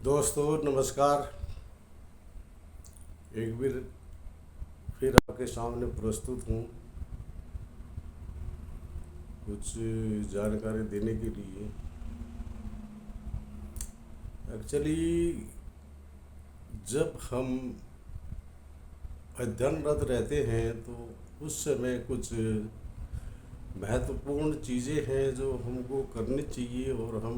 दोस्तों नमस्कार। एक बार फिर आपके सामने प्रस्तुत हूँ कुछ जानकारी देने के लिए। एक्चुअली जब हम अध्ययनरत रहते हैं तो उस समय कुछ महत्वपूर्ण चीज़ें हैं जो हमको करनी चाहिए और हम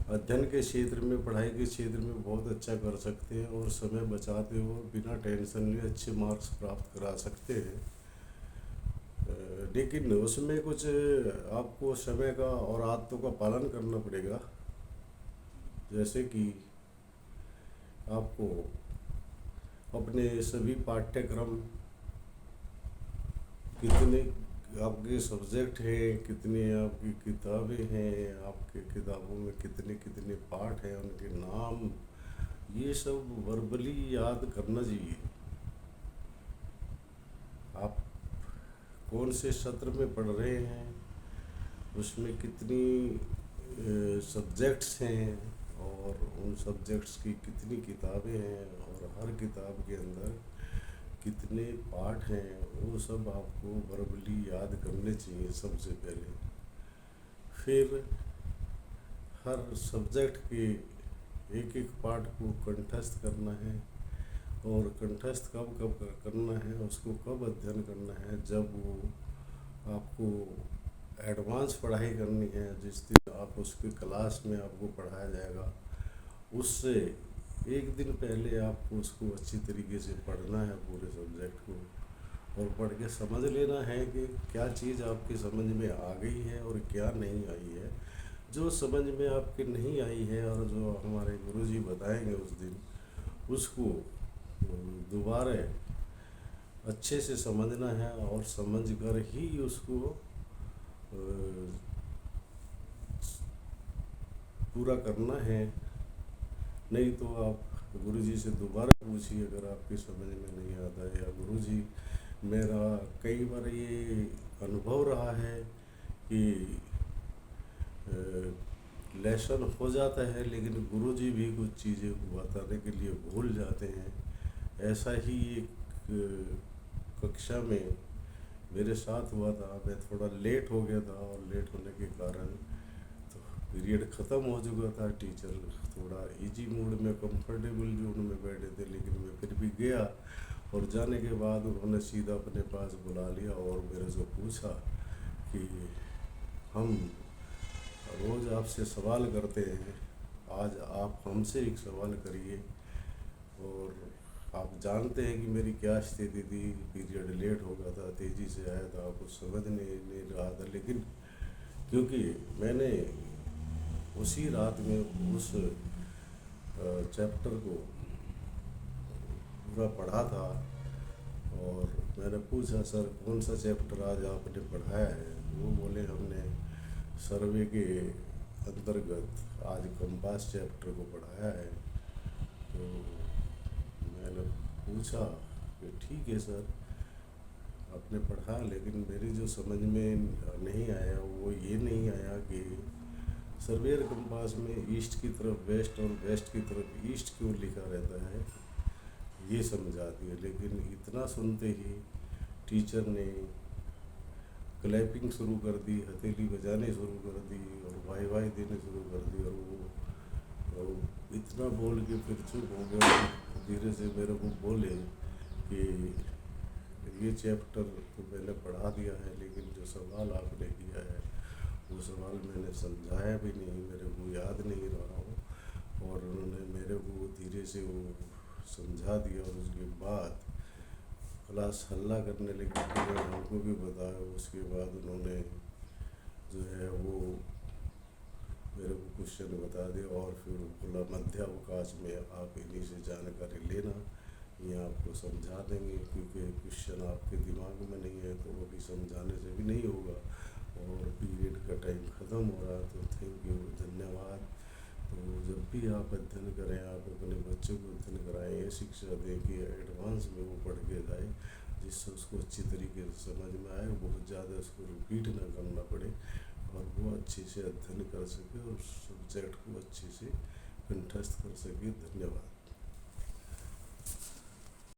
अध्ययन के क्षेत्र में, पढ़ाई के क्षेत्र में बहुत अच्छा कर सकते हैं और समय बचाते हुए बिना टेंशन लिए अच्छे मार्क्स प्राप्त करा सकते हैं। लेकिन उसमें कुछ आपको समय का और आदतों का पालन करना पड़ेगा। जैसे कि आपको अपने सभी पाठ्यक्रम, कितने आपके सब्जेक्ट हैं, कितनी आपकी किताबें हैं, आपके किताबों में कितने कितने पाठ हैं, उनके नाम, ये सब वर्बली याद करना चाहिए। आप कौन से सत्र में पढ़ रहे हैं, उसमें कितनी सब्जेक्ट्स हैं और उन सब्जेक्ट्स की कितनी किताबें हैं और हर किताब के अंदर कितने पाठ हैं, वो सब आपको वर्बली याद करने चाहिए सबसे पहले। फिर हर सब्जेक्ट के एक एक पाठ को कंठस्थ करना है और कंठस्थ कब कब करना है, उसको कब अध्ययन करना है, जब वो आपको एडवांस पढ़ाई करनी है, जिस दिन आप उसके क्लास में आपको पढ़ाया जाएगा उससे एक दिन पहले आपको उसको अच्छी तरीके से पढ़ना है, पूरे सब्जेक्ट को, और पढ़ के समझ लेना है कि क्या चीज़ आपकी समझ में आ गई है और क्या नहीं आई है। जो समझ में आपके नहीं आई है और जो हमारे गुरुजी बताएंगे उस दिन, उसको दोबारा अच्छे से समझना है और समझ कर ही उसको पूरा करना है। नहीं तो आप गुरुजी से दोबारा पूछिए अगर आपकी समझ में नहीं आता है। या गुरुजी, मेरा कई बार ये अनुभव रहा है कि लेसन हो जाता है लेकिन गुरुजी भी कुछ चीज़ें बताने के लिए भूल जाते हैं। ऐसा ही एक कक्षा में मेरे साथ हुआ था। मैं थोड़ा लेट हो गया था और लेट होने के कारण तो पीरियड ख़त्म हो चुका था। टीचर थोड़ा इजी मूड में, कंफर्टेबल जोन में बैठे थे, लेकिन मैं फिर भी गया और जाने के बाद उन्होंने सीधा अपने पास बुला लिया और मेरे से पूछा कि हम रोज़ आपसे सवाल करते हैं, आज आप हमसे एक सवाल करिए। और आप जानते हैं कि मेरी क्या स्थिति थी, पीरियड लेट हो गया था, तेज़ी से आया था, कुछ समझ नहीं रहा था। लेकिन क्योंकि मैंने उसी रात में उस चैप्टर को पूरा पढ़ा था और मैंने पूछा, सर कौन सा चैप्टर आज आपने पढ़ाया है? वो बोले, हमने सर्वे के अंतर्गत आज कंपास चैप्टर को पढ़ाया है। तो मैंने पूछा कि ठीक है सर, आपने पढ़ा, लेकिन मेरी जो समझ में नहीं आया वो ये नहीं आया कि सर्वेयर कंपास में ईस्ट की तरफ वेस्ट और वेस्ट की तरफ ईस्ट क्यों लिखा रहता है, ये समझा दिया। लेकिन इतना सुनते ही टीचर ने क्लैपिंग शुरू कर दी, हथेली बजाने शुरू कर दी और वाई वाई देने शुरू कर दी। और इतना बोल के फिर चुप हो गया। धीरे से मेरे को बोले कि ये चैप्टर तो मैंने पढ़ा दिया है, लेकिन जो सवाल आपने किया है वो सवाल मैंने समझाया भी नहीं, मेरे को याद नहीं रहा हो। और उन्होंने मेरे को धीरे से वो समझा दिया और उसके बाद क्लास हल्ला करने लगी। फिर हमको भी बताया। उसके बाद उन्होंने जो है वो मेरे को क्वेश्चन बता दिया और फिर बोला, मध्यावकाश में आप इन्हीं से जानकारी लेना, ये आपको समझा देंगे, क्योंकि क्वेश्चन आपके दिमाग में नहीं है तो वो भी समझाने से भी नहीं होगा। और पीरियड का टाइम ख़त्म हो रहा, तो थैंक यू, धन्यवाद। तो जब भी आप अध्ययन करें, आप अपने बच्चों को अध्ययन कराएं, ये शिक्षा दें कि एडवांस में वो पढ़ के जाए, जिससे उसको अच्छी तरीके से समझ में आए, बहुत ज़्यादा उसको रिपीट ना करना पड़े और वो अच्छे से अध्ययन कर सके और सब्जेक्ट को अच्छे से कंठस्थ कर सकी। धन्यवाद।